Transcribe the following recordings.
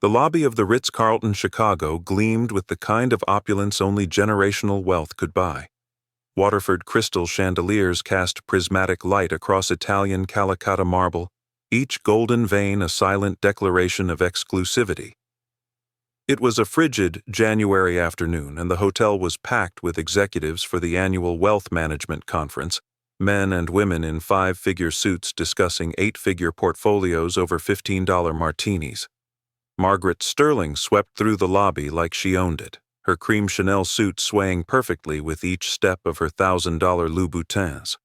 The lobby of the Ritz-Carlton Chicago gleamed with the kind of opulence only generational wealth could buy. Waterford crystal chandeliers cast prismatic light across Italian Calicut marble, each golden vein a silent declaration of exclusivity. It was a frigid January afternoon, and the hotel was packed with executives for the annual Wealth Management Conference, men and women in five-figure suits discussing eight-figure portfolios over $15 martinis. Margaret Sterling swept through the lobby like she owned it, her cream Chanel suit swaying perfectly with each step of her $1,000 Louboutins.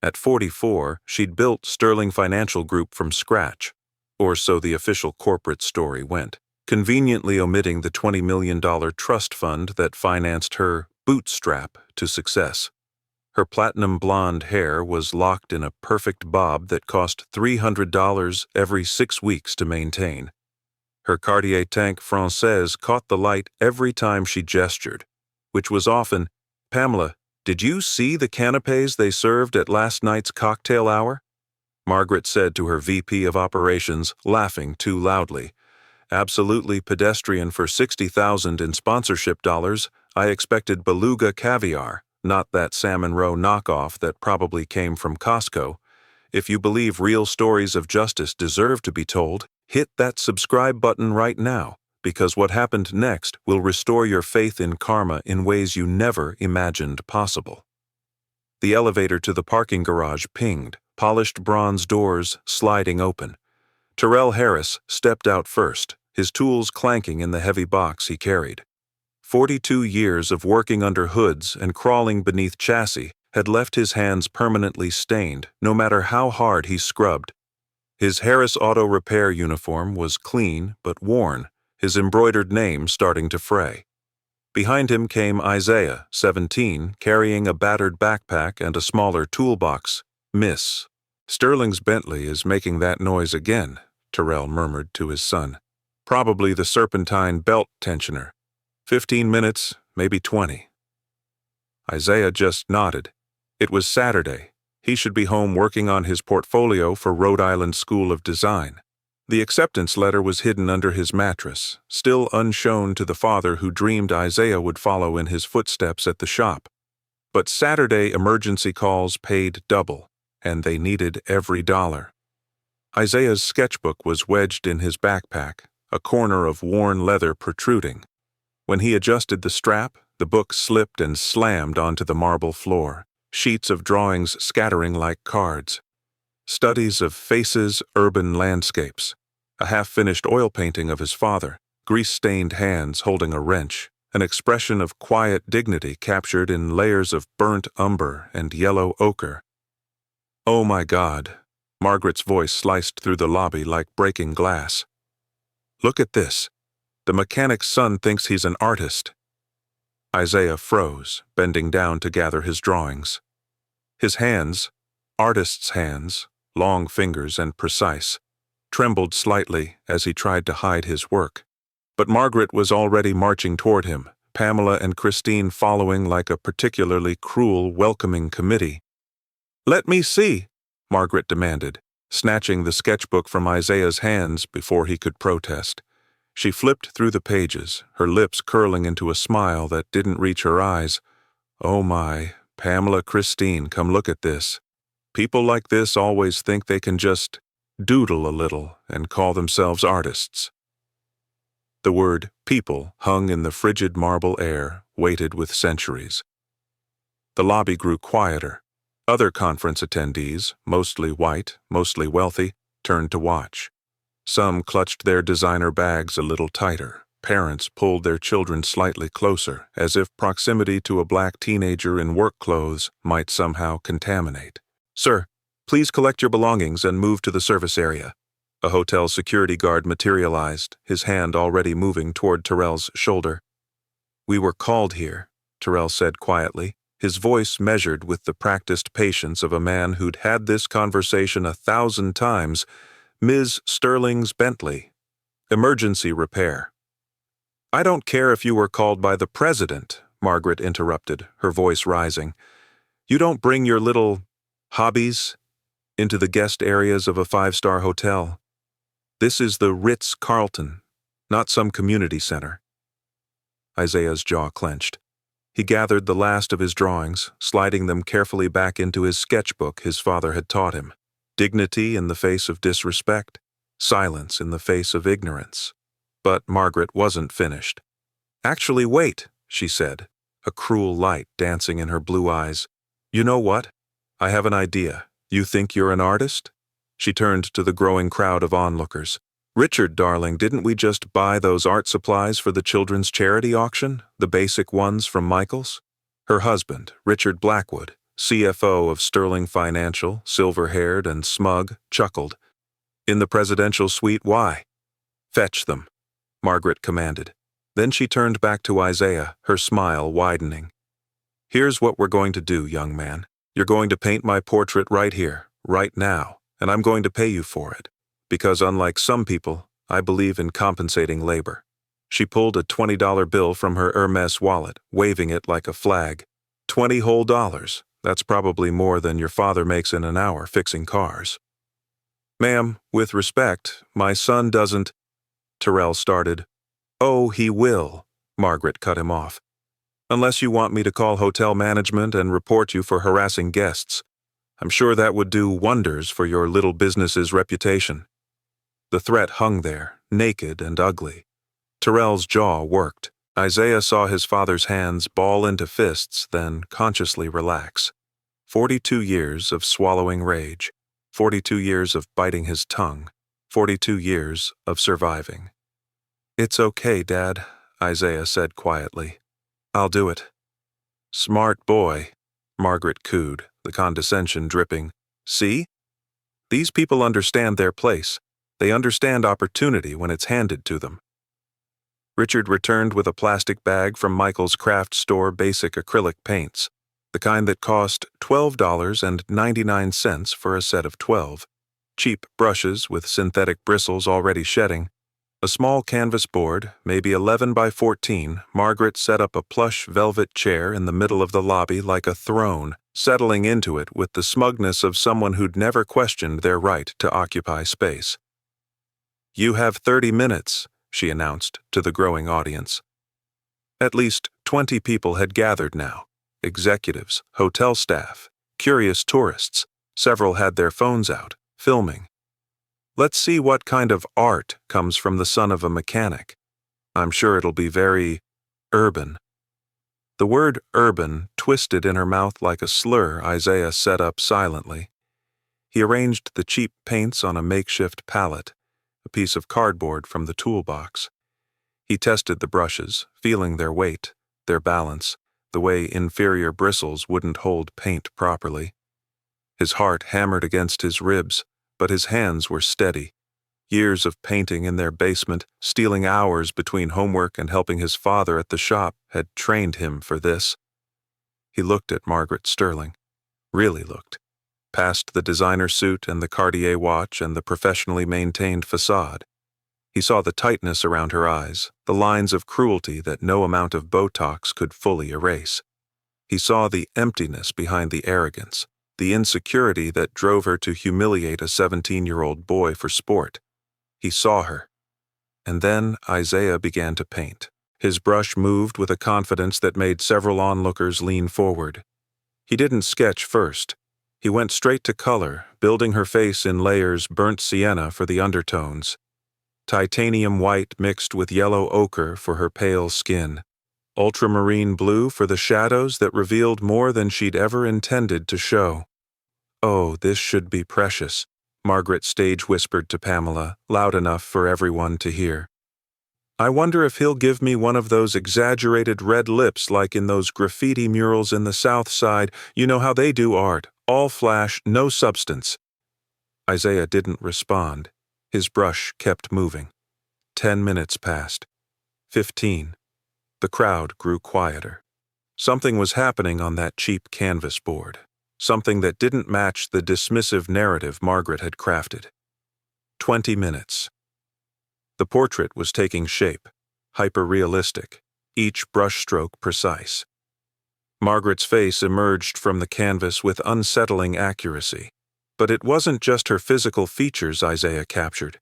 At 44, she'd built Sterling Financial Group from scratch, or so the official corporate story went, conveniently omitting the $20 million trust fund that financed her bootstrap to success. Her platinum blonde hair was locked in a perfect bob that cost $300 every 6 weeks to maintain. Her Cartier tank Française caught the light every time she gestured, which was often, "Pamela, did you see the canapés they served at last night's cocktail hour?" Margaret said to her VP of Operations, laughing too loudly. "Absolutely pedestrian for $60,000 in sponsorship dollars. I expected beluga caviar, not that salmon roe knockoff that probably came from Costco. If you believe real stories of justice deserve to be told, hit that subscribe button right now, because what happened next will restore your faith in karma in ways you never imagined possible." The elevator to the parking garage pinged, polished bronze doors sliding open. Terrell Harris stepped out first, his tools clanking in the heavy box he carried. 42 years of working under hoods and crawling beneath chassis had left his hands permanently stained, no matter how hard he scrubbed. His Harris Auto Repair uniform was clean but worn, his embroidered name starting to fray. Behind him came Isaiah, 17, carrying a battered backpack and a smaller toolbox. "Miss, Sterling's Bentley is making that noise again," Terrell murmured to his son. "Probably the serpentine belt tensioner. 15 minutes, maybe 20. Isaiah just nodded. It was Saturday. He should be home working on his portfolio for Rhode Island School of Design. The acceptance letter was hidden under his mattress, still unshown to the father who dreamed Isaiah would follow in his footsteps at the shop. But Saturday emergency calls paid double, and they needed every dollar. Isaiah's sketchbook was wedged in his backpack, a corner of worn leather protruding. When he adjusted the strap, the book slipped and slammed onto the marble floor, sheets of drawings scattering like cards. Studies of faces, urban landscapes, a half-finished oil painting of his father, grease-stained hands holding a wrench, an expression of quiet dignity captured in layers of burnt umber and yellow ochre. "Oh my God," Margaret's voice sliced through the lobby like breaking glass. "Look at this. The mechanic's son thinks he's an artist." Isaiah froze, bending down to gather his drawings. His hands, artist's hands, long fingers and precise, trembled slightly as he tried to hide his work. But Margaret was already marching toward him, Pamela and Christine following like a particularly cruel welcoming committee. "Let me see," Margaret demanded, snatching the sketchbook from Isaiah's hands before he could protest. She flipped through the pages, her lips curling into a smile that didn't reach her eyes. "Oh my, Pamela, Christine, come look at this. People like this always think they can just doodle a little and call themselves artists." The word people hung in the frigid marble air, weighted with centuries. The lobby grew quieter. Other conference attendees, mostly white, mostly wealthy, turned to watch. Some clutched their designer bags a little tighter. Parents pulled their children slightly closer, as if proximity to a black teenager in work clothes might somehow contaminate. "Sir, please collect your belongings and move to the service area." A hotel security guard materialized, his hand already moving toward Terrell's shoulder. "We were called here," Terrell said quietly, his voice measured with the practiced patience of a man who'd had this conversation 1,000 times. "Ms. Sterling's Bentley. Emergency repair." "I don't care if you were called by the president," Margaret interrupted, her voice rising. "You don't bring your little hobbies into the guest areas of a 5-star hotel. This is the Ritz-Carlton, not some community center. Isaiah's jaw clenched. He gathered the last of his drawings, sliding them carefully back into his sketchbook his father had taught him. Dignity in the face of disrespect, silence in the face of ignorance. But Margaret wasn't finished. "Actually, wait," she said, a cruel light dancing in her blue eyes. "You know what? I have an idea. You think you're an artist?" She turned to the growing crowd of onlookers. "Richard, darling, didn't we just buy those art supplies for the children's charity auction, the basic ones from Michael's?" Her husband, Richard Blackwood, CFO of Sterling Financial, silver-haired and smug, chuckled. "In the presidential suite, why?" "Fetch them," Margaret commanded. Then she turned back to Isaiah, her smile widening. "Here's what we're going to do, young man. You're going to paint my portrait right here, right now, and I'm going to pay you for it. Because unlike some people, I believe in compensating labor." She pulled a $20 bill from her Hermes wallet, waving it like a flag. $20 whole. That's probably more than your father makes in an hour fixing cars. "Ma'am, with respect, my son doesn't—" Terrell started. "Oh, he will," Margaret cut him off. "Unless you want me to call hotel management and report you for harassing guests. I'm sure that would do wonders for your little business's reputation." The threat hung there, naked and ugly. Terrell's jaw worked. Isaiah saw his father's hands ball into fists, then consciously relax. 42 years of swallowing rage. 42 years of biting his tongue. 42 years of surviving. "It's okay, Dad," Isaiah said quietly. "I'll do it." "Smart boy," Margaret cooed, the condescension dripping. "See? These people understand their place. They understand opportunity when it's handed to them." Richard returned with a plastic bag from Michael's craft store basic acrylic paints, the kind that cost $12.99 for a set of 12. Cheap brushes with synthetic bristles already shedding. A small canvas board, maybe 11 by 14, Margaret set up a plush velvet chair in the middle of the lobby like a throne, settling into it with the smugness of someone who'd never questioned their right to occupy space. "You have 30 minutes, she announced to the growing audience. At least 20 people had gathered now. Executives, hotel staff, curious tourists. Several had their phones out, filming. "Let's see what kind of art comes from the son of a mechanic. I'm sure it'll be very urban." The word urban twisted in her mouth like a slur Isaiah set up silently. He arranged the cheap paints on a makeshift palette, a piece of cardboard from the toolbox. He tested the brushes, feeling their weight, their balance, the way inferior bristles wouldn't hold paint properly. His heart hammered against his ribs, but his hands were steady. Years of painting in their basement, stealing hours between homework and helping his father at the shop, had trained him for this. He looked at Margaret Sterling. Really looked. Past the designer suit and the Cartier watch and the professionally maintained facade. He saw the tightness around her eyes, the lines of cruelty that no amount of Botox could fully erase. He saw the emptiness behind the arrogance, the insecurity that drove her to humiliate a 17-year-old boy for sport. He saw her. And then Isaiah began to paint. His brush moved with a confidence that made several onlookers lean forward. He didn't sketch first. He went straight to color, building her face in layers burnt sienna for the undertones. Titanium white mixed with yellow ochre for her pale skin. Ultramarine blue for the shadows that revealed more than she'd ever intended to show. "Oh, this should be precious," Margaret stage whispered to Pamela, loud enough for everyone to hear. "I wonder if he'll give me one of those exaggerated red lips like in those graffiti murals in the South Side. You know how they do art, all flash, no substance." Isaiah didn't respond. His brush kept moving. 10 minutes passed. 15. The crowd grew quieter. Something was happening on that cheap canvas board. Something that didn't match the dismissive narrative Margaret had crafted. 20 minutes. The portrait was taking shape, hyper-realistic, each brushstroke precise. Margaret's face emerged from the canvas with unsettling accuracy. But it wasn't just her physical features Isaiah captured.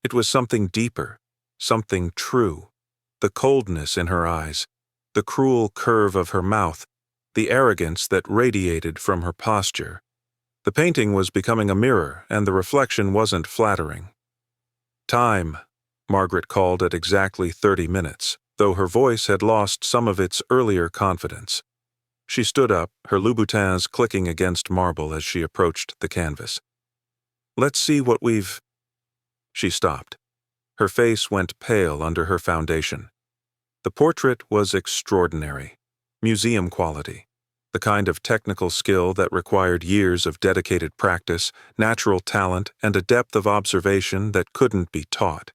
It was something deeper, something true. The coldness in her eyes, the cruel curve of her mouth, the arrogance that radiated from her posture. The painting was becoming a mirror, and the reflection wasn't flattering. "Time," Margaret called at exactly 30 minutes, though her voice had lost some of its earlier confidence. She stood up, her Louboutins clicking against marble as she approached the canvas. "Let's see what we've—" She stopped. Her face went pale under her foundation. The portrait was extraordinary, museum quality, the kind of technical skill that required years of dedicated practice, natural talent, and a depth of observation that couldn't be taught.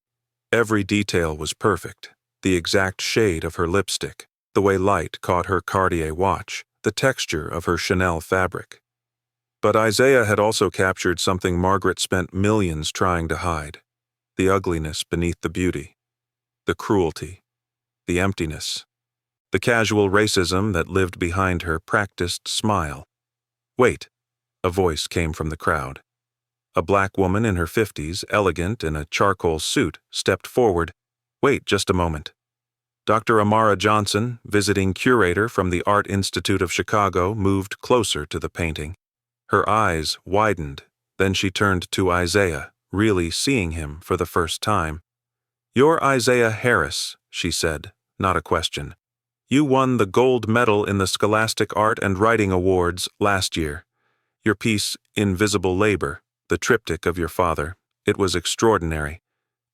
Every detail was perfect, the exact shade of her lipstick, the way light caught her Cartier watch, the texture of her Chanel fabric. But Isaiah had also captured something Margaret spent millions trying to hide: the ugliness beneath the beauty, the cruelty, the emptiness, the casual racism that lived behind her practiced smile. "Wait," a voice came from the crowd. A black woman in her 50s, elegant in a charcoal suit, stepped forward. "Wait just a moment." Dr. Amara Johnson, visiting curator from the Art Institute of Chicago, moved closer to the painting. Her eyes widened, then she turned to Isaiah, really seeing him for the first time. "You're Isaiah Harris," she said, not a question. "You won the gold medal in the Scholastic Art and Writing Awards last year. Your piece, Invisible Labor, the triptych of your father, it was extraordinary.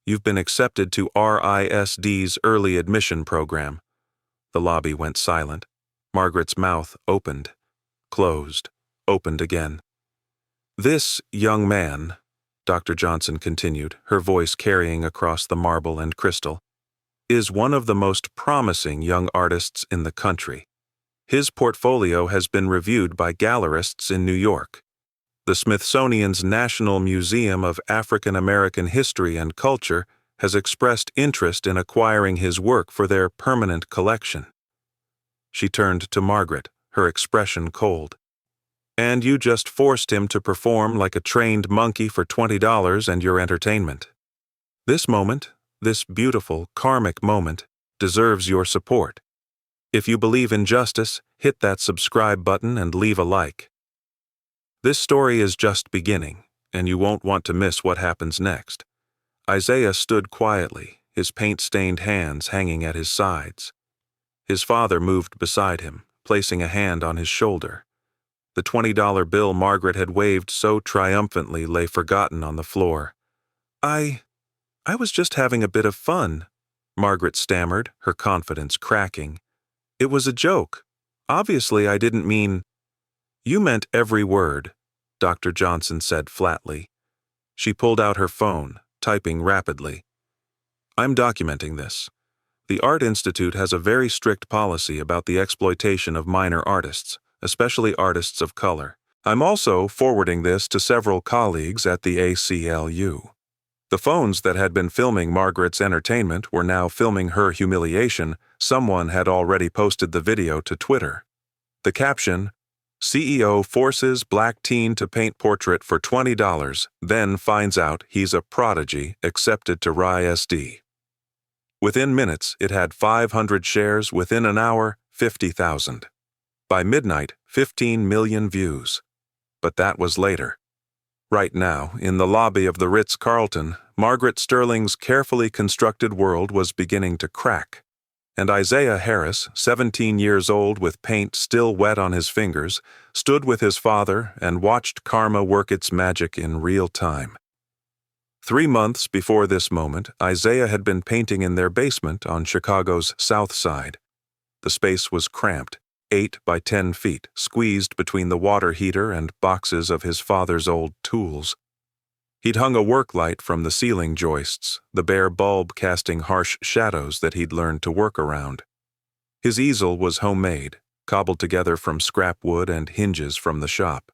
You've been accepted to RISD's early admission program." The lobby went silent. Margaret's mouth opened, closed, opened again. "This young man," Dr. Johnson continued, her voice carrying across the marble and crystal, "is one of the most promising young artists in the country. His portfolio has been reviewed by gallerists in New York. The Smithsonian's National Museum of African American History and Culture has expressed interest in acquiring his work for their permanent collection." She turned to Margaret, her expression cold. "And you just forced him to perform like a trained monkey for $20 and your entertainment. This moment, this beautiful, karmic moment, deserves your support. If you believe in justice, hit that subscribe button and leave a like. This story is just beginning, and you won't want to miss what happens next." Isaiah stood quietly, his paint-stained hands hanging at his sides. His father moved beside him, placing a hand on his shoulder. The $20 bill Margaret had waved so triumphantly lay forgotten on the floor. I was just having a bit of fun," Margaret stammered, her confidence cracking. "It was a joke. Obviously, I didn't mean—" "You meant every word," Dr. Johnson said flatly. She pulled out her phone, typing rapidly. "I'm documenting this. The Art Institute has a very strict policy about the exploitation of minor artists, especially artists of color. I'm also forwarding this to several colleagues at the ACLU." The phones that had been filming Margaret's entertainment were now filming her humiliation. Someone had already posted the video to Twitter. The caption, "CEO forces black teen to paint portrait for $20, then finds out he's a prodigy accepted to RISD." Within minutes, it had 500 shares. Within an hour, 50,000. By midnight, 15 million views. But that was later. Right now, in the lobby of the Ritz-Carlton, Margaret Sterling's carefully constructed world was beginning to crack. And Isaiah Harris, 17 years old with paint still wet on his fingers, stood with his father and watched karma work its magic in real time. 3 months before this moment, Isaiah had been painting in their basement on Chicago's South Side. The space was cramped, 8 by 10 feet, squeezed between the water heater and boxes of his father's old tools. He'd hung a work light from the ceiling joists, the bare bulb casting harsh shadows that he'd learned to work around. His easel was homemade, cobbled together from scrap wood and hinges from the shop.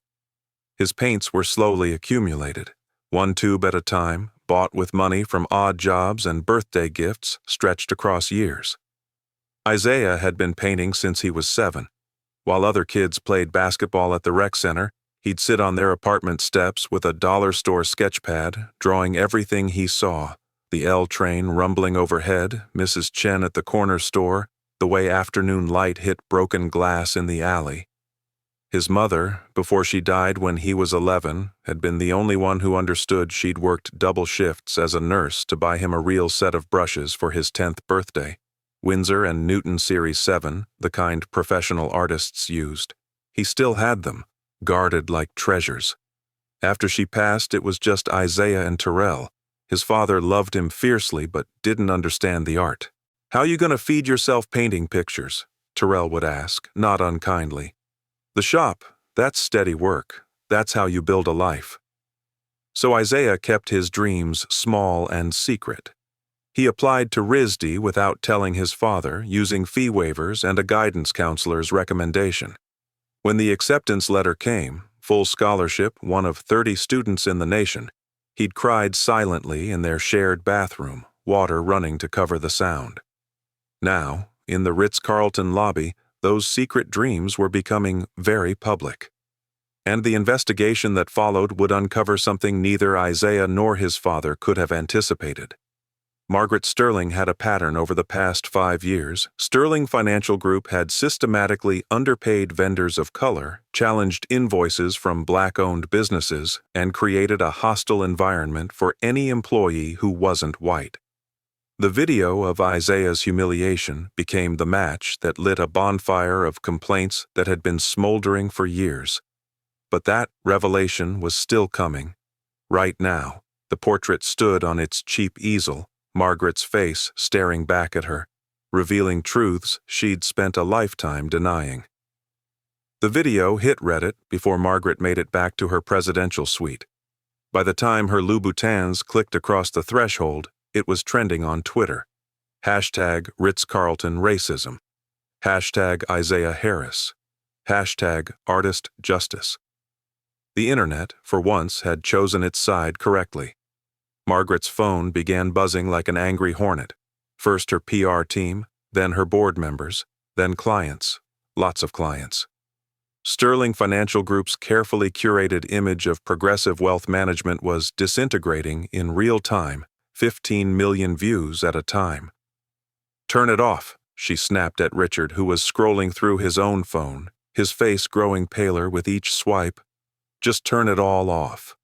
His paints were slowly accumulated, 1 tube at a time, bought with money from odd jobs and birthday gifts stretched across years. Isaiah had been painting since he was 7. While other kids played basketball at the rec center, he'd sit on their apartment steps with a dollar store sketch pad, drawing everything he saw, The L train rumbling overhead, Mrs. Chen at the corner store, the way afternoon light hit broken glass in the alley. His mother, before she died when he was 11, had been the only one who understood she'd worked double shifts as a nurse to buy him a real set of brushes for his 10th birthday. Winsor and Newton Series 7, the kind professional artists used. He still had them, guarded like treasures. After she passed, it was just Isaiah and Terrell. His father loved him fiercely but didn't understand the art. "How you gonna feed yourself painting pictures?" Terrell would ask, not unkindly. "The shop, that's steady work. That's how you build a life." So Isaiah kept his dreams small and secret. He applied to RISD without telling his father, using fee waivers and a guidance counselor's recommendation. When the acceptance letter came, full scholarship, one of 30 students in the nation, he'd cried silently in their shared bathroom, water running to cover the sound. Now, in the Ritz-Carlton lobby, those secret dreams were becoming very public. And the investigation that followed would uncover something neither Isaiah nor his father could have anticipated. Margaret Sterling had a pattern over the past 5 years. Sterling Financial Group had systematically underpaid vendors of color, challenged invoices from black-owned businesses, and created a hostile environment for any employee who wasn't white. The video of Isaiah's humiliation became the match that lit a bonfire of complaints that had been smoldering for years. But that revelation was still coming. Right now, the portrait stood on its cheap easel, Margaret's face staring back at her, revealing truths she'd spent a lifetime denying. The video hit Reddit before Margaret made it back to her presidential suite. By the time her Louboutins clicked across the threshold, it was trending on Twitter. Hashtag Ritz-Carlton Racism. Hashtag Isaiah Harris. Hashtag Artist Justice. The internet, for once, had chosen its side correctly. Margaret's phone began buzzing like an angry hornet. First her PR team, then her board members, then clients. Lots of clients. Sterling Financial Group's carefully curated image of progressive wealth management was disintegrating in real time, 15 million views at a time. "Turn it off," she snapped at Richard, who was scrolling through his own phone, his face growing paler with each swipe. "Just turn it all off."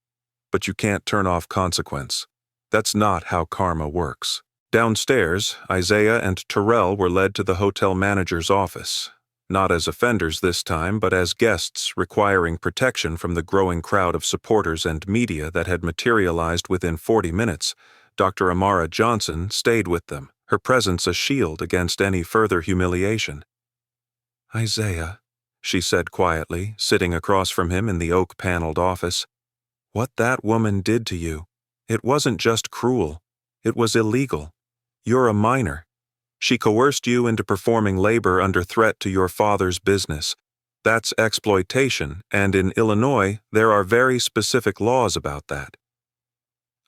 But you can't turn off consequence. That's not how karma works. Downstairs, Isaiah and Terrell were led to the hotel manager's office. Not as offenders this time, but as guests requiring protection from the growing crowd of supporters and media that had materialized within 40 minutes. Dr. Amara Johnson stayed with them, her presence a shield against any further humiliation. "Isaiah," she said quietly, sitting across from him in the oak-paneled office, "what that woman did to you, it wasn't just cruel, it was illegal. You're a minor. She coerced you into performing labor under threat to your father's business. That's exploitation, and in Illinois, there are very specific laws about that."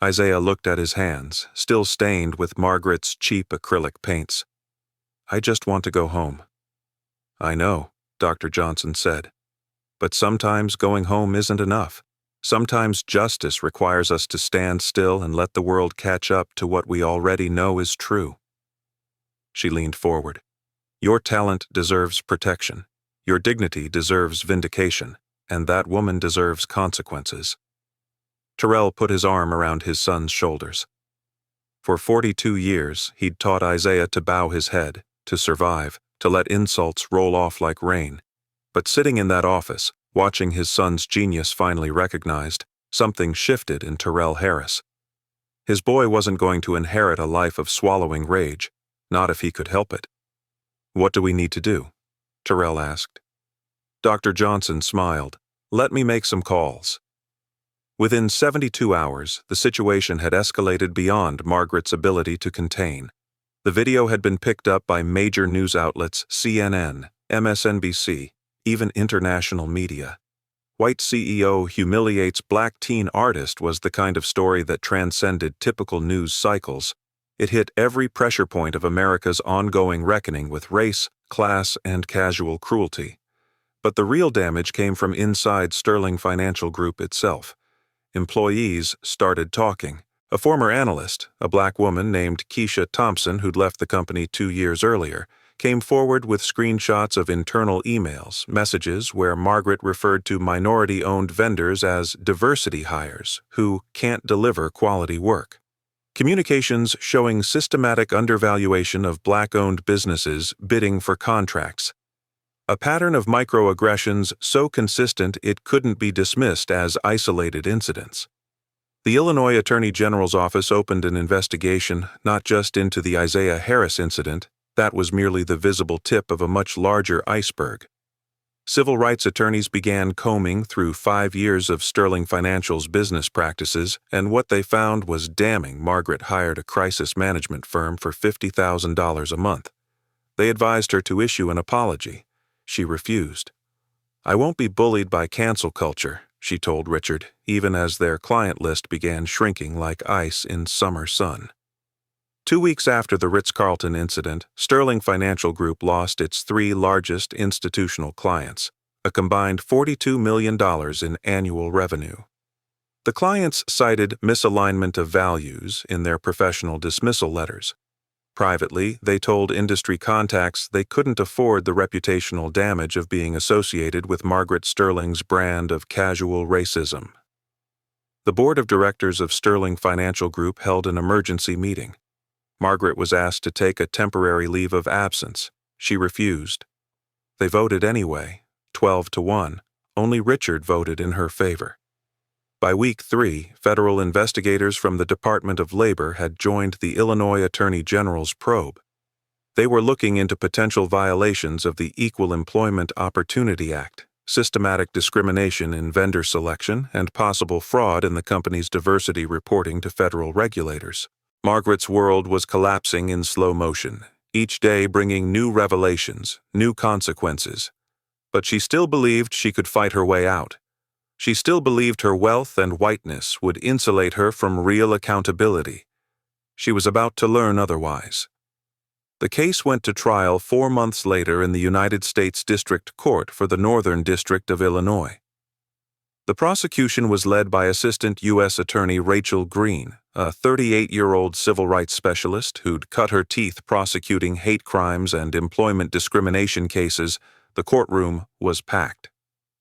Isaiah looked at his hands, still stained with Margaret's cheap acrylic paints. "I just want to go home." "I know," Dr. Johnson said. "But sometimes going home isn't enough. Sometimes justice requires us to stand still and let the world catch up to what we already know is true." She leaned forward. "Your talent deserves protection. Your dignity deserves vindication, and that woman deserves consequences." Terrell put his arm around his son's shoulders. For 42 years, he'd taught Isaiah to bow his head, to survive, to let insults roll off like rain. But sitting in that office, watching his son's genius finally recognized, something shifted in Terrell Harris. His boy wasn't going to inherit a life of swallowing rage, not if he could help it. "What do we need to do?" Terrell asked. Dr. Johnson smiled. "Let me make some calls." Within 72 hours, the situation had escalated beyond Margaret's ability to contain. The video had been picked up by major news outlets, CNN, MSNBC, even international media. White CEO humiliates black teen artist was the kind of story that transcended typical news cycles. It hit every pressure point of America's ongoing reckoning with race, class, and casual cruelty. But the real damage came from inside Sterling Financial Group itself. Employees started talking, A former analyst, a black woman named Keisha Thompson who'd left the company 2 years earlier, came forward with screenshots of internal emails, messages where Margaret referred to minority-owned vendors as diversity hires who can't deliver quality work. Communications showing systematic undervaluation of black-owned businesses bidding for contracts. A pattern of microaggressions so consistent it couldn't be dismissed as isolated incidents. The Illinois Attorney General's office opened an investigation not just into the Isaiah Harris incident, that was merely the visible tip of a much larger iceberg. Civil rights attorneys began combing through 5 years of Sterling Financial's business practices, and what they found was damning. Margaret hired a crisis management firm for $50,000 a month. They advised her to issue an apology. She refused. "I won't be bullied by cancel culture," she told Richard, even as their client list began shrinking like ice in summer sun. 2 weeks after the Ritz-Carlton incident, Sterling Financial Group lost its 3 largest institutional clients, a combined $42 million in annual revenue. The clients cited misalignment of values in their professional dismissal letters. Privately, they told industry contacts they couldn't afford the reputational damage of being associated with Margaret Sterling's brand of casual racism. The board of directors of Sterling Financial Group held an emergency meeting. Margaret was asked to take a temporary leave of absence. She refused. They voted anyway, 12-1. Only Richard voted in her favor. By week 3, federal investigators from the Department of Labor had joined the Illinois Attorney General's probe. They were looking into potential violations of the Equal Employment Opportunity Act, systematic discrimination in vendor selection, and possible fraud in the company's diversity reporting to federal regulators. Margaret's world was collapsing in slow motion, each day bringing new revelations, new consequences. But she still believed she could fight her way out. She still believed her wealth and whiteness would insulate her from real accountability. She was about to learn otherwise. The case went to trial 4 months later in the United States District Court for the Northern District of Illinois. The prosecution was led by Assistant U.S. Attorney Rachel Green, a 38-year-old civil rights specialist who'd cut her teeth prosecuting hate crimes and employment discrimination cases. The courtroom was packed.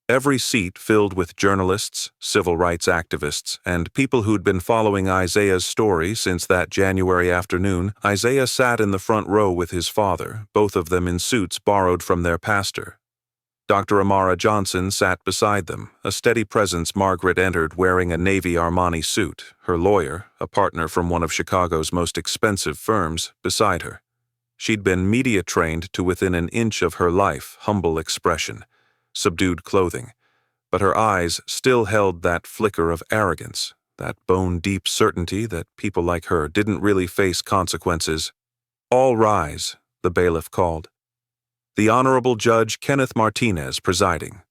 Every seat filled with journalists, civil rights activists, and people who'd been following Isaiah's story since that January afternoon. Isaiah sat in the front row with his father, both of them in suits borrowed from their pastor. Dr. Amara Johnson sat beside them, a steady presence. Margaret entered wearing a navy Armani suit, her lawyer, a partner from one of Chicago's most expensive firms, beside her. She'd been media-trained to within an inch of her life, humble expression, subdued clothing, but her eyes still held that flicker of arrogance, that bone-deep certainty that people like her didn't really face consequences. "All rise," the bailiff called. The Honorable Judge Kenneth Martinez presiding.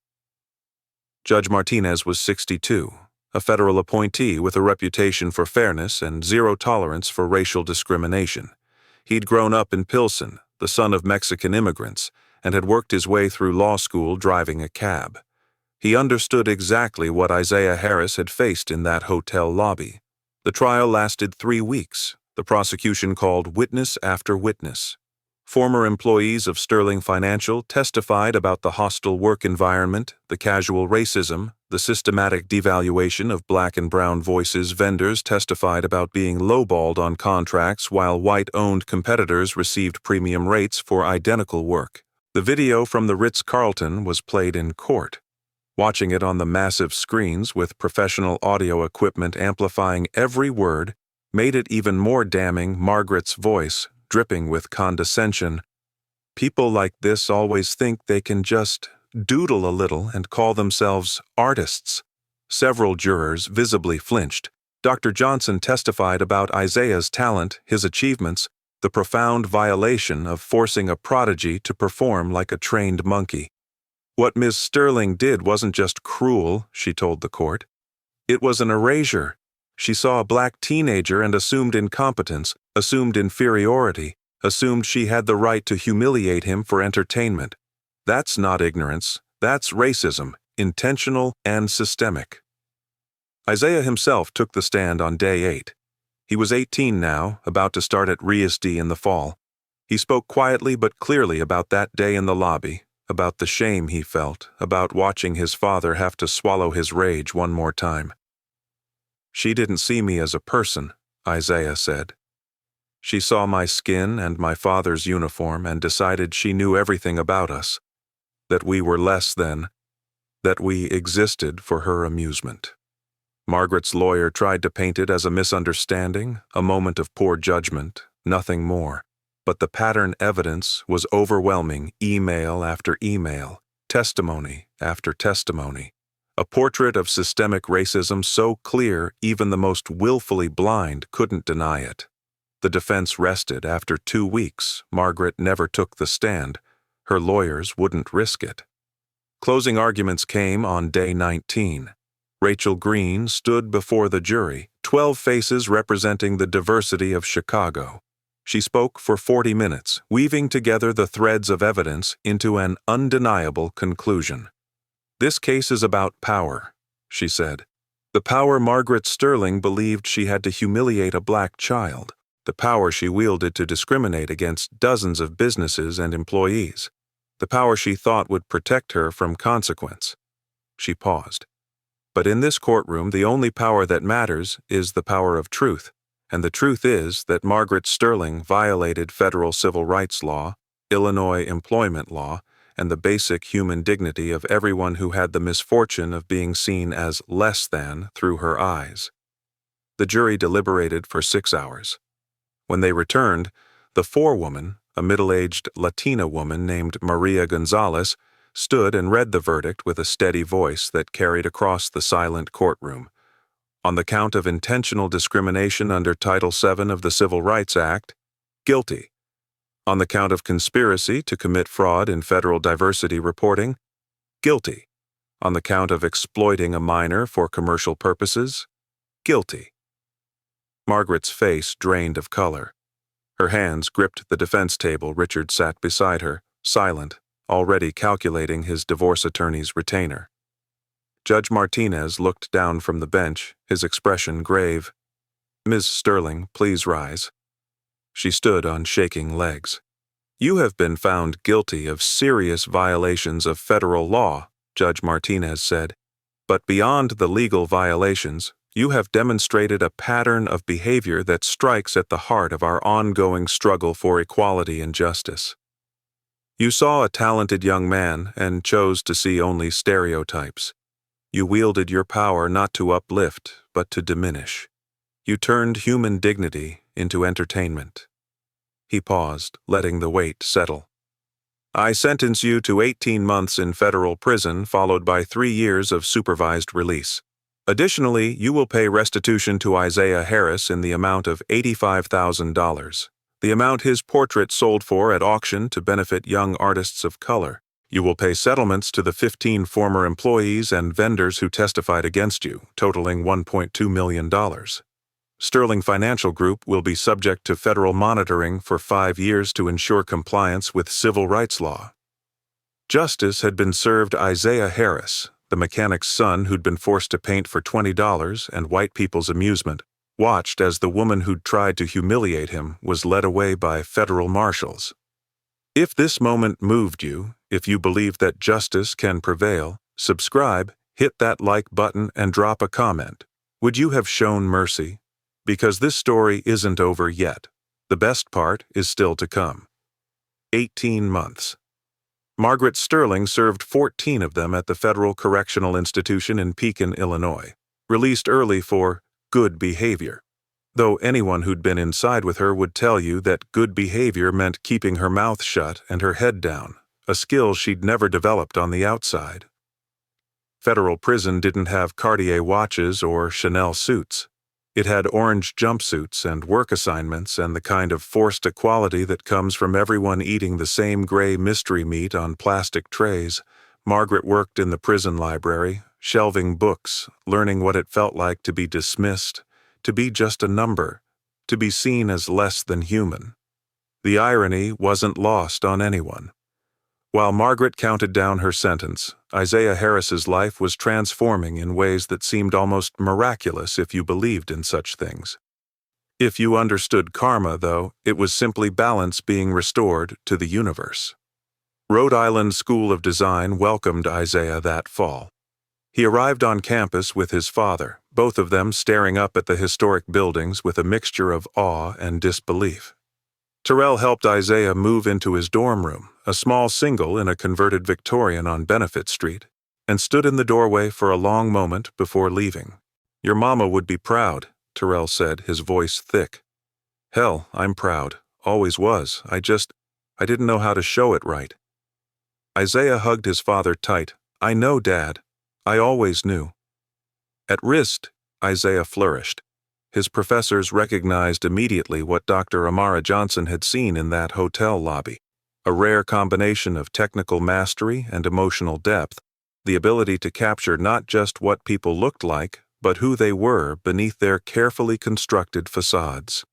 Judge Martinez was 62, a federal appointee with a reputation for fairness and zero tolerance for racial discrimination. He'd grown up in Pilsen, the son of Mexican immigrants, and had worked his way through law school driving a cab. He understood exactly what Isaiah Harris had faced in that hotel lobby. The trial lasted 3 weeks. The prosecution called witness after witness. Former employees of Sterling Financial testified about the hostile work environment, the casual racism, the systematic devaluation of black and brown voices. Vendors testified about being lowballed on contracts while white-owned competitors received premium rates for identical work. The video from the Ritz-Carlton was played in court. Watching it on the massive screens with professional audio equipment amplifying every word made it even more damning. Margaret's voice, dripping with condescension. "People like this always think they can just doodle a little and call themselves artists." Several jurors visibly flinched. Dr. Johnson testified about Isaiah's talent, his achievements, the profound violation of forcing a prodigy to perform like a trained monkey. "What Ms. Sterling did wasn't just cruel," she told the court. "It was an erasure. She saw a black teenager and assumed incompetence, assumed inferiority, assumed she had the right to humiliate him for entertainment. That's not ignorance. That's racism, intentional and systemic." Isaiah himself took the stand on day 8. He was 18 now, about to start at RISD in the fall. He spoke quietly but clearly about that day in the lobby, about the shame he felt, about watching his father have to swallow his rage one more time. "She didn't see me as a person," Isaiah said. "She saw my skin and my father's uniform and decided she knew everything about us, that we were less than, that we existed for her amusement." Margaret's lawyer tried to paint it as a misunderstanding, a moment of poor judgment, nothing more. But the pattern evidence was overwhelming, email after email, testimony after testimony. A portrait of systemic racism so clear even the most willfully blind couldn't deny it. The defense rested after 2 weeks. Margaret never took the stand. Her lawyers wouldn't risk it. Closing arguments came on day 19. Rachel Green stood before the jury, 12 faces representing the diversity of Chicago. She spoke for 40 minutes, weaving together the threads of evidence into an undeniable conclusion. "This case is about power," she said. "The power Margaret Sterling believed she had to humiliate a black child, the power she wielded to discriminate against dozens of businesses and employees, the power she thought would protect her from consequence." She paused. "But in this courtroom, the only power that matters is the power of truth. And the truth is that Margaret Sterling violated federal civil rights law, Illinois employment law, and the basic human dignity of everyone who had the misfortune of being seen as less than through her eyes." The jury deliberated for 6 hours. When they returned, the forewoman, a middle-aged Latina woman named Maria Gonzalez, stood and read the verdict with a steady voice that carried across the silent courtroom. On the count of intentional discrimination under Title VII of the Civil Rights Act, guilty. On the count of conspiracy to commit fraud in federal diversity reporting, guilty. On the count of exploiting a minor for commercial purposes, guilty. Margaret's face drained of color. Her hands gripped the defense table. Richard sat beside her, silent, already calculating his divorce attorney's retainer. Judge Martinez looked down from the bench, his expression grave. "Ms. Sterling, please rise." She stood on shaking legs. "You have been found guilty of serious violations of federal law," Judge Martinez said. "But beyond the legal violations, you have demonstrated a pattern of behavior that strikes at the heart of our ongoing struggle for equality and justice. You saw a talented young man and chose to see only stereotypes. You wielded your power not to uplift, but to diminish. You turned human dignity into entertainment." He paused, letting the weight settle. "I sentence you to 18 months in federal prison, followed by 3 years of supervised release. Additionally, you will pay restitution to Isaiah Harris in the amount of $85,000, the amount his portrait sold for at auction to benefit young artists of color. You will pay settlements to the 15 former employees and vendors who testified against you, totaling $1.2 million. Sterling Financial Group will be subject to federal monitoring for 5 years to ensure compliance with civil rights law." Justice had been served Isaiah Harris, the mechanic's son who'd been forced to paint for $20 and white people's amusement, watched as the woman who'd tried to humiliate him was led away by federal marshals. If this moment moved you, if you believe that justice can prevail, subscribe, hit that like button, and drop a comment. Would you have shown mercy? Because this story isn't over yet. The best part is still to come. 18 months. Margaret Sterling served 14 of them at the Federal Correctional Institution in Pekin, Illinois, released early for good behavior. Though anyone who'd been inside with her would tell you that good behavior meant keeping her mouth shut and her head down, a skill she'd never developed on the outside. Federal prison didn't have Cartier watches or Chanel suits. It had orange jumpsuits and work assignments and the kind of forced equality that comes from everyone eating the same gray mystery meat on plastic trays. Margaret worked in the prison library, shelving books, learning what it felt like to be dismissed, to be just a number, to be seen as less than human. The irony wasn't lost on anyone. While Margaret counted down her sentence, Isaiah Harris's life was transforming in ways that seemed almost miraculous if you believed in such things. If you understood karma, though, it was simply balance being restored to the universe. Rhode Island School of Design welcomed Isaiah that fall. He arrived on campus with his father, both of them staring up at the historic buildings with a mixture of awe and disbelief. Terrell helped Isaiah move into his dorm room, a small single in a converted Victorian on Benefit Street, and stood in the doorway for a long moment before leaving. "Your mama would be proud," Terrell said, his voice thick. "Hell, I'm proud. Always was. I didn't know how to show it right." Isaiah hugged his father tight. "I know, Dad. I always knew." At wrist, Isaiah flourished. His professors recognized immediately what Dr. Amara Johnson had seen in that hotel lobby, a rare combination of technical mastery and emotional depth, the ability to capture not just what people looked like, but who they were beneath their carefully constructed facades.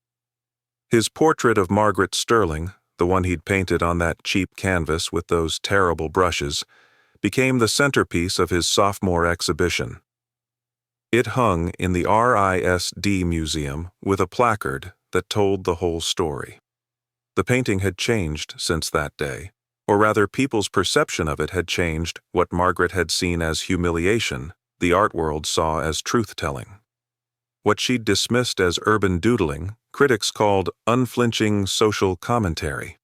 His portrait of Margaret Sterling, the one he'd painted on that cheap canvas with those terrible brushes, became the centerpiece of his sophomore exhibition. It hung in the RISD Museum with a placard that told the whole story. The painting had changed since that day, or rather people's perception of it had changed. What Margaret had seen as humiliation, the art world saw as truth-telling. What she'd dismissed as urban doodling, critics called unflinching social commentary.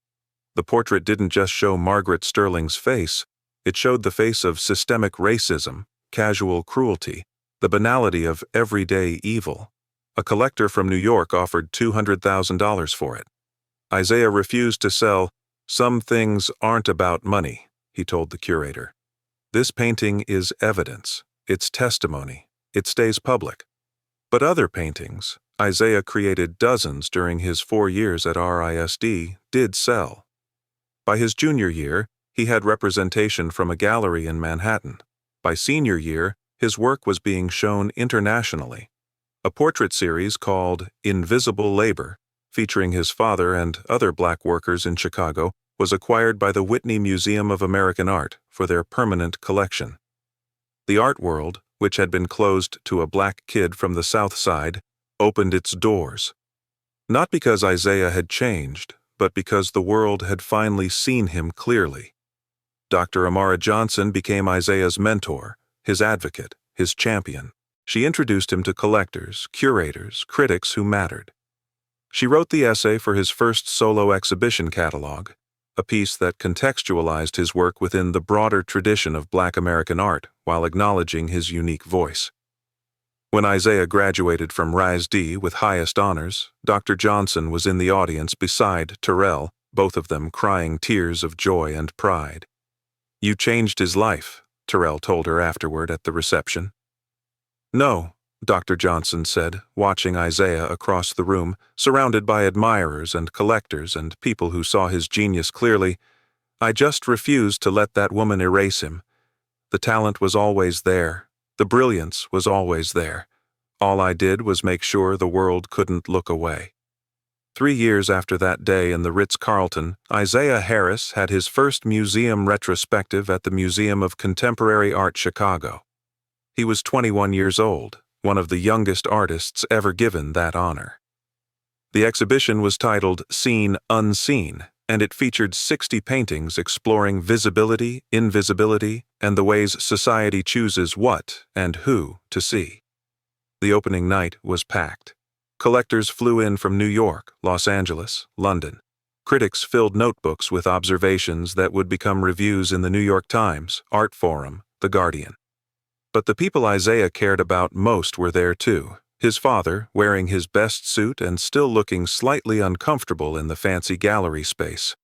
The portrait didn't just show Margaret Sterling's face, it showed the face of systemic racism, casual cruelty, the banality of everyday evil. A collector from New York offered $200,000 for it. Isaiah refused to sell. "Some things aren't about money," he told the curator. "This painting is evidence. It's testimony. It stays public." But other paintings, Isaiah created dozens during his 4 years at RISD, did sell. By his junior year, he had representation from a gallery in Manhattan. By senior year, his work was being shown internationally. A portrait series called Invisible Labor, featuring his father and other black workers in Chicago, was acquired by the Whitney Museum of American Art for their permanent collection. The art world, which had been closed to a black kid from the South Side, opened its doors. Not because Isaiah had changed, but because the world had finally seen him clearly. Dr. Amara Johnson became Isaiah's mentor, his advocate, his champion. She introduced him to collectors, curators, critics who mattered. She wrote the essay for his first solo exhibition catalog, a piece that contextualized his work within the broader tradition of Black American art while acknowledging his unique voice. When Isaiah graduated from RISD with highest honors, Dr. Johnson was in the audience beside Terrell, both of them crying tears of joy and pride. "You changed his life," Terrell told her afterward at the reception. "No," Dr. Johnson said, watching Isaiah across the room, surrounded by admirers and collectors and people who saw his genius clearly. "I just refused to let that woman erase him. The talent was always there. The brilliance was always there. All I did was make sure the world couldn't look away." 3 years after that day in the Ritz-Carlton, Isaiah Harris had his first museum retrospective at the Museum of Contemporary Art Chicago. He was 21 years old, one of the youngest artists ever given that honor. The exhibition was titled Seen Unseen, and it featured 60 paintings exploring visibility, invisibility, and the ways society chooses what and who to see. The opening night was packed. Collectors flew in from New York, Los Angeles, London. Critics filled notebooks with observations that would become reviews in the New York Times, Art Forum, The Guardian. But the people Isaiah cared about most were there too. His father, wearing his best suit and still looking slightly uncomfortable in the fancy gallery space.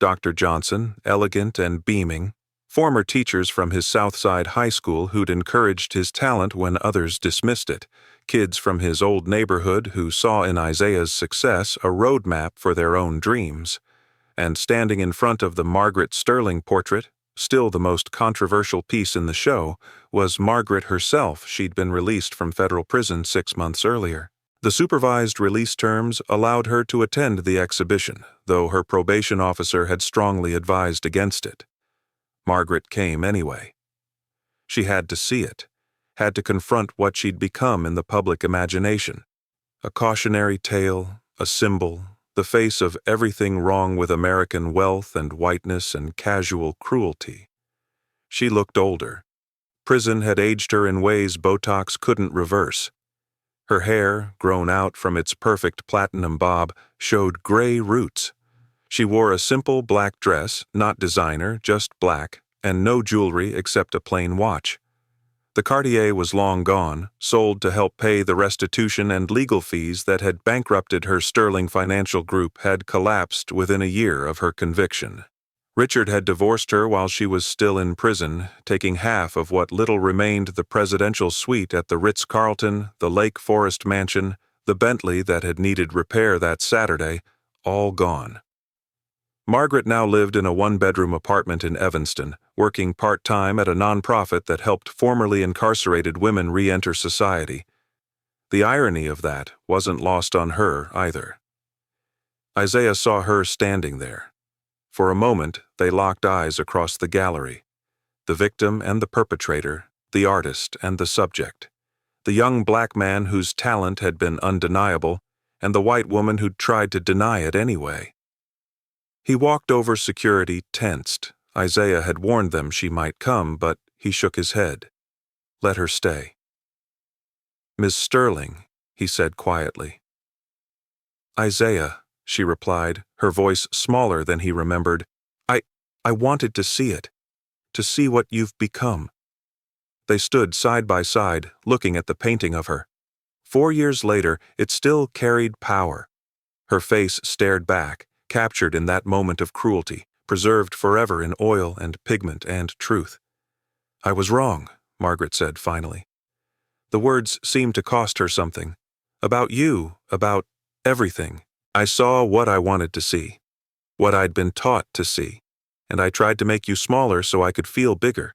Dr. Johnson, elegant and beaming. Former teachers from his Southside high school who'd encouraged his talent when others dismissed it. Kids from his old neighborhood who saw in Isaiah's success a roadmap for their own dreams. And standing in front of the Margaret Sterling portrait, still the most controversial piece in the show, was Margaret herself. She'd been released from federal prison 6 months earlier. The supervised release terms allowed her to attend the exhibition, though her probation officer had strongly advised against it. Margaret came anyway. She had to see it, had to confront what she'd become in the public imagination. A cautionary tale, a symbol, the face of everything wrong with American wealth and whiteness and casual cruelty. She looked older. Prison had aged her in ways Botox couldn't reverse. Her hair, grown out from its perfect platinum bob, showed gray roots. She wore a simple black dress, not designer, just black, and no jewelry except a plain watch. The Cartier was long gone, sold to help pay the restitution and legal fees that had bankrupted her sterling financial group had collapsed within a year of her conviction. Richard had divorced her while she was still in prison, taking half of what little remained the presidential suite at the Ritz-Carlton, the Lake Forest mansion, the Bentley that had needed repair that Saturday, all gone. Margaret now lived in a one-bedroom apartment in Evanston, working part-time at a nonprofit that helped formerly incarcerated women re-enter society. The irony of that wasn't lost on her either. Isaiah saw her standing there. For a moment, they locked eyes across the gallery. The victim and the perpetrator, the artist and the subject. The young black man whose talent had been undeniable, and the white woman who'd tried to deny it anyway. He walked over security, tensed. Isaiah had warned them she might come, but he shook his head. Let her stay. Miss Sterling, he said quietly. Isaiah, she replied, her voice smaller than he remembered. I wanted to see it, to see what you've become. They stood side by side, looking at the painting of her. 4 years later, it still carried power. Her face stared back, captured in that moment of cruelty, preserved forever in oil and pigment and truth. I was wrong, Margaret said finally. The words seemed to cost her something. About you, about everything. I saw what I wanted to see, what I'd been taught to see, and I tried to make you smaller so I could feel bigger.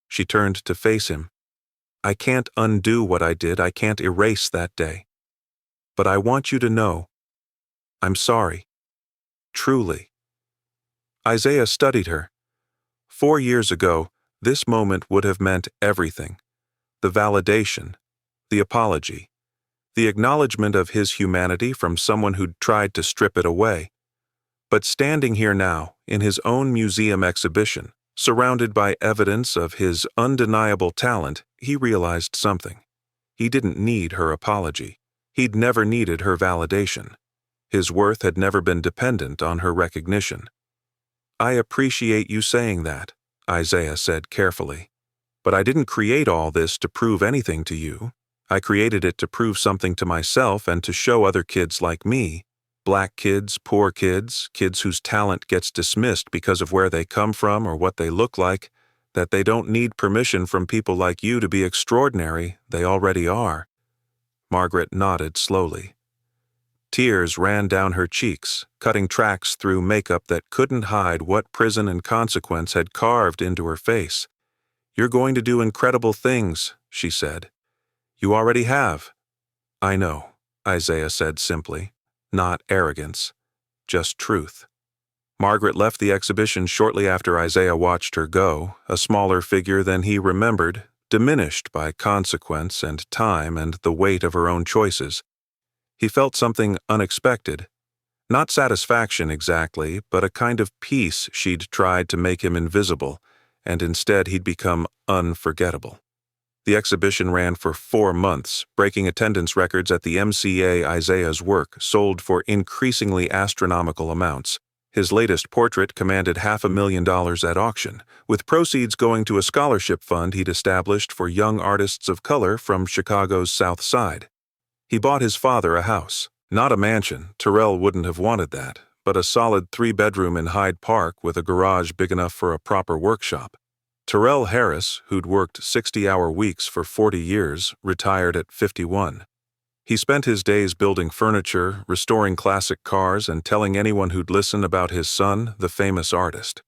She turned to face him. I can't undo what I did, I can't erase that day. But I want you to know, I'm sorry. Truly. Isaiah studied her. 4 years ago, this moment would have meant everything. The validation, the apology, the acknowledgement of his humanity from someone who'd tried to strip it away. But standing here now, in his own museum exhibition, surrounded by evidence of his undeniable talent, he realized something. He didn't need her apology. He'd never needed her validation. His worth had never been dependent on her recognition. I appreciate you saying that, Isaiah said carefully. But I didn't create all this to prove anything to you. I created it to prove something to myself and to show other kids like me, black kids, poor kids, kids whose talent gets dismissed because of where they come from or what they look like, that they don't need permission from people like you to be extraordinary, they already are. Margaret nodded slowly. Tears ran down her cheeks, cutting tracks through makeup that couldn't hide what prison and consequence had carved into her face. You're going to do incredible things, she said. You already have. I know, Isaiah said simply. Not arrogance, just truth. Margaret left the exhibition shortly after Isaiah watched her go, a smaller figure than he remembered, diminished by consequence and time and the weight of her own choices. He felt something unexpected. Not satisfaction exactly, but a kind of peace she'd tried to make him invisible, and instead he'd become unforgettable. The exhibition ran for 4 months, breaking attendance records at the MCA. Isaiah's work sold for increasingly astronomical amounts. His latest portrait commanded $500,000 at auction, with proceeds going to a scholarship fund he'd established for young artists of color from Chicago's South Side. He bought his father a house. Not a mansion, Terrell wouldn't have wanted that, but a solid 3-bedroom in Hyde Park with a garage big enough for a proper workshop. Terrell Harris, who'd worked 60-hour weeks for 40 years, retired at 51. He spent his days building furniture, restoring classic cars, and telling anyone who'd listen about his son, the famous artist.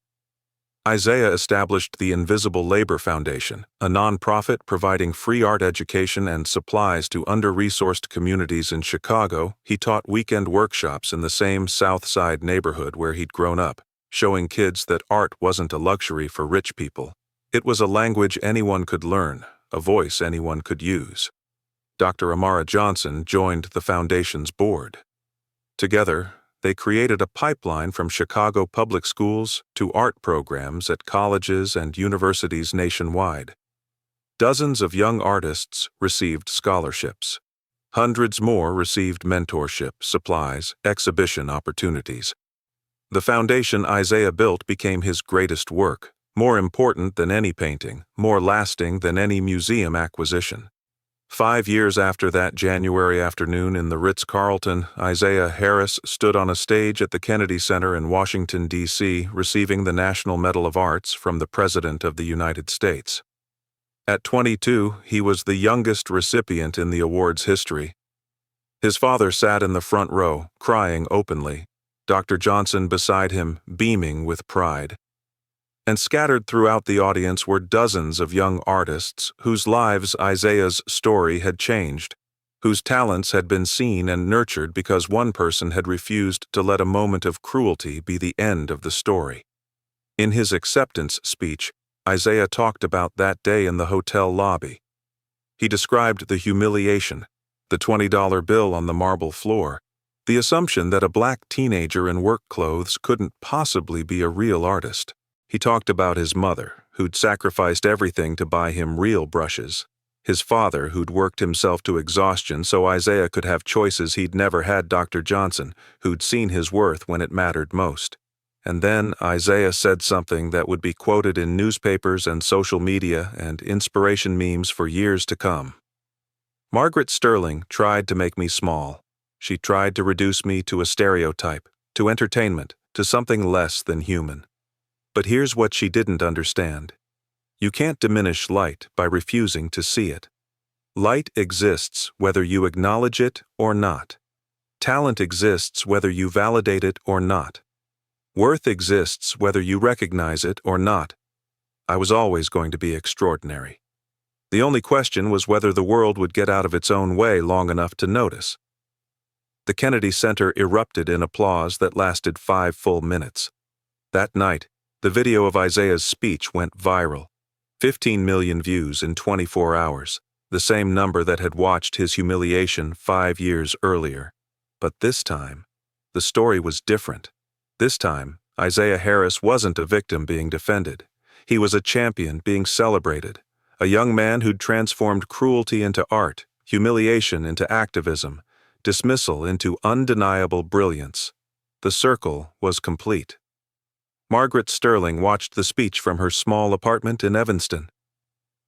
Isaiah established the Invisible Labor Foundation, a nonprofit providing free art education and supplies to under-resourced communities in Chicago. He taught weekend workshops in the same South Side neighborhood where he'd grown up, showing kids that art wasn't a luxury for rich people. It was a language anyone could learn, a voice anyone could use. Dr. Amara Johnson joined the foundation's board. Together, they created a pipeline from Chicago public schools to art programs at colleges and universities nationwide. Dozens of young artists received scholarships. Hundreds more received mentorship, supplies, exhibition opportunities. The foundation Isaiah built became his greatest work, more important than any painting, more lasting than any museum acquisition. 5 years after that January afternoon in the Ritz-Carlton, Isaiah Harris stood on a stage at the Kennedy Center in Washington, D.C., receiving the National Medal of Arts from the President of the United States. At 22, he was the youngest recipient in the award's history. His father sat in the front row, crying openly, Dr. Johnson beside him, beaming with pride. And scattered throughout the audience were dozens of young artists whose lives Isaiah's story had changed, whose talents had been seen and nurtured because one person had refused to let a moment of cruelty be the end of the story. In his acceptance speech, Isaiah talked about that day in the hotel lobby. He described the humiliation, the $20 bill on the marble floor, the assumption that a black teenager in work clothes couldn't possibly be a real artist. He talked about his mother, who'd sacrificed everything to buy him real brushes, his father, who'd worked himself to exhaustion so Isaiah could have choices he'd never had, Dr. Johnson, who'd seen his worth when it mattered most. And then Isaiah said something that would be quoted in newspapers and social media and inspiration memes for years to come. Margaret Sterling tried to make me small. She tried to reduce me to a stereotype, to entertainment, to something less than human. But here's what she didn't understand. You can't diminish light by refusing to see it. Light exists whether you acknowledge it or not. Talent exists whether you validate it or not. Worth exists whether you recognize it or not. I was always going to be extraordinary. The only question was whether the world would get out of its own way long enough to notice. The Kennedy Center erupted in applause that lasted 5 full minutes. That night, the video of Isaiah's speech went viral. 15 million views in 24 hours, the same number that had watched his humiliation 5 years earlier. But this time, the story was different. This time, Isaiah Harris wasn't a victim being defended. He was a champion being celebrated, a young man who'd transformed cruelty into art, humiliation into activism, dismissal into undeniable brilliance. The circle was complete. Margaret Sterling watched the speech from her small apartment in Evanston.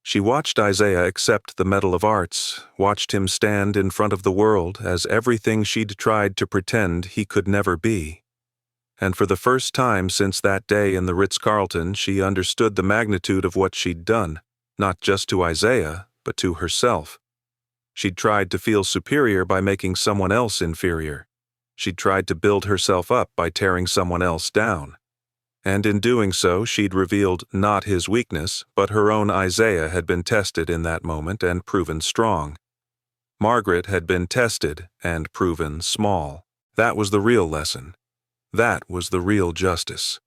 She watched Isaiah accept the Medal of Arts, watched him stand in front of the world as everything she'd tried to pretend he could never be. And for the first time since that day in the Ritz-Carlton, she understood the magnitude of what she'd done, not just to Isaiah, but to herself. She'd tried to feel superior by making someone else inferior. She'd tried to build herself up by tearing someone else down. And in doing so, she'd revealed not his weakness, but her own Isaiah had been tested in that moment and proven strong. Margaret had been tested and proven small. That was the real lesson. That was the real justice.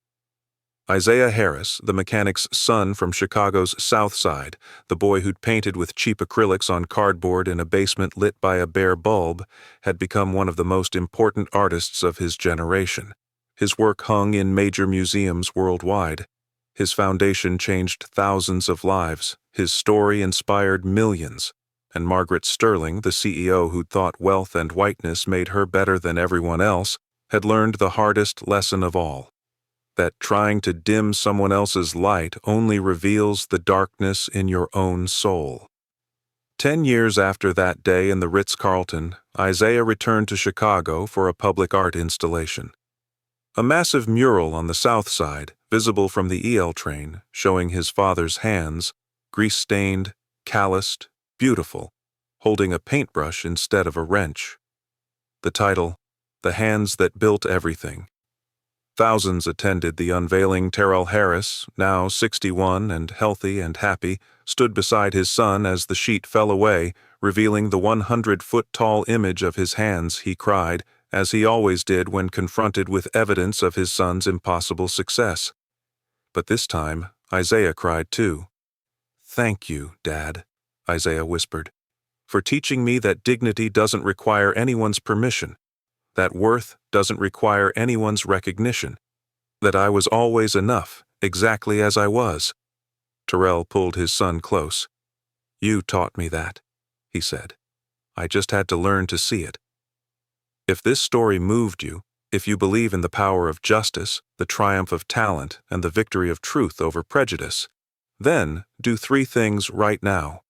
Isaiah Harris, the mechanic's son from Chicago's South Side, the boy who'd painted with cheap acrylics on cardboard in a basement lit by a bare bulb, had become one of the most important artists of his generation. His work hung in major museums worldwide. His foundation changed thousands of lives. His story inspired millions. And Margaret Sterling, the CEO who'd thought wealth and whiteness made her better than everyone else, had learned the hardest lesson of all, that trying to dim someone else's light only reveals the darkness in your own soul. 10 years after that day in the Ritz-Carlton, Isaiah returned to Chicago for a public art installation. A massive mural on the South Side, visible from the EL train, showing his father's hands, grease-stained, calloused, beautiful, holding a paintbrush instead of a wrench. The title, The Hands That Built Everything. Thousands attended the unveiling. Terrell Harris, now 61 and healthy and happy, stood beside his son as the sheet fell away, revealing the 100-foot-tall image of his hands. He cried, as he always did when confronted with evidence of his son's impossible success. But this time, Isaiah cried too. "Thank you, Dad," Isaiah whispered. for teaching me that dignity doesn't require anyone's permission, that worth doesn't require anyone's recognition, that I was always enough, exactly as I was. Terrell pulled his son close. You taught me that, he said. I just had to learn to see it. If this story moved you, if you believe in the power of justice, the triumph of talent, and the victory of truth over prejudice, then do 3 things right now.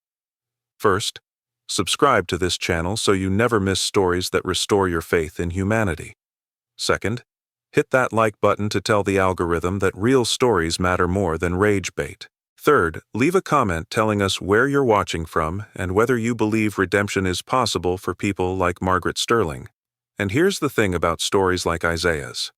First, subscribe to this channel so you never miss stories that restore your faith in humanity. Second, hit that like button to tell the algorithm that real stories matter more than rage bait. Third, leave a comment telling us where you're watching from and whether you believe redemption is possible for people like Margaret Sterling. And here's the thing about stories like Isaiah's.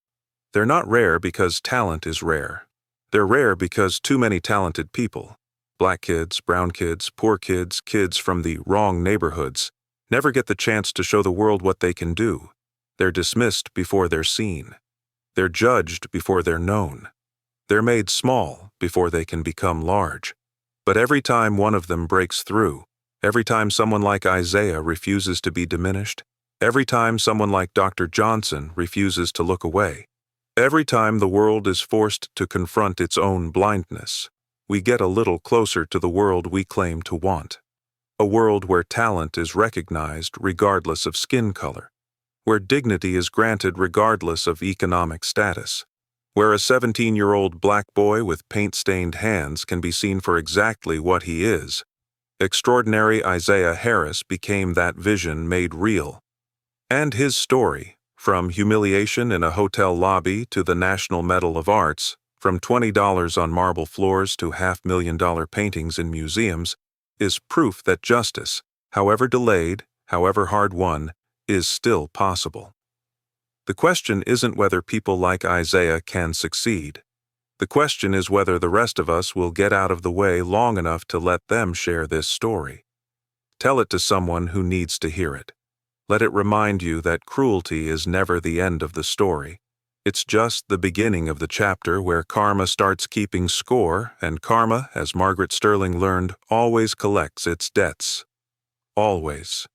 They're not rare because talent is rare. They're rare because too many talented people, black kids, brown kids, poor kids, kids from the wrong neighborhoods, never get the chance to show the world what they can do. They're dismissed before they're seen. They're judged before they're known. They're made small before they can become large. But every time one of them breaks through, every time someone like Isaiah refuses to be diminished, every time someone like Dr. Johnson refuses to look away, every time the world is forced to confront its own blindness, we get a little closer to the world we claim to want. A world where talent is recognized regardless of skin color, where dignity is granted regardless of economic status, where a 17-year-old black boy with paint-stained hands can be seen for exactly what he is. Extraordinary Isaiah Harris became that vision made real. And his story, from humiliation in a hotel lobby to the National Medal of Arts, from $20 on marble floors to $500,000 paintings in museums, is proof that justice, however delayed, however hard won, is still possible. The question isn't whether people like Isaiah can succeed. The question is whether the rest of us will get out of the way long enough to let them share this story. Tell it to someone who needs to hear it. Let it remind you that cruelty is never the end of the story. It's just the beginning of the chapter where karma starts keeping score, and karma, as Margaret Sterling learned, always collects its debts. Always.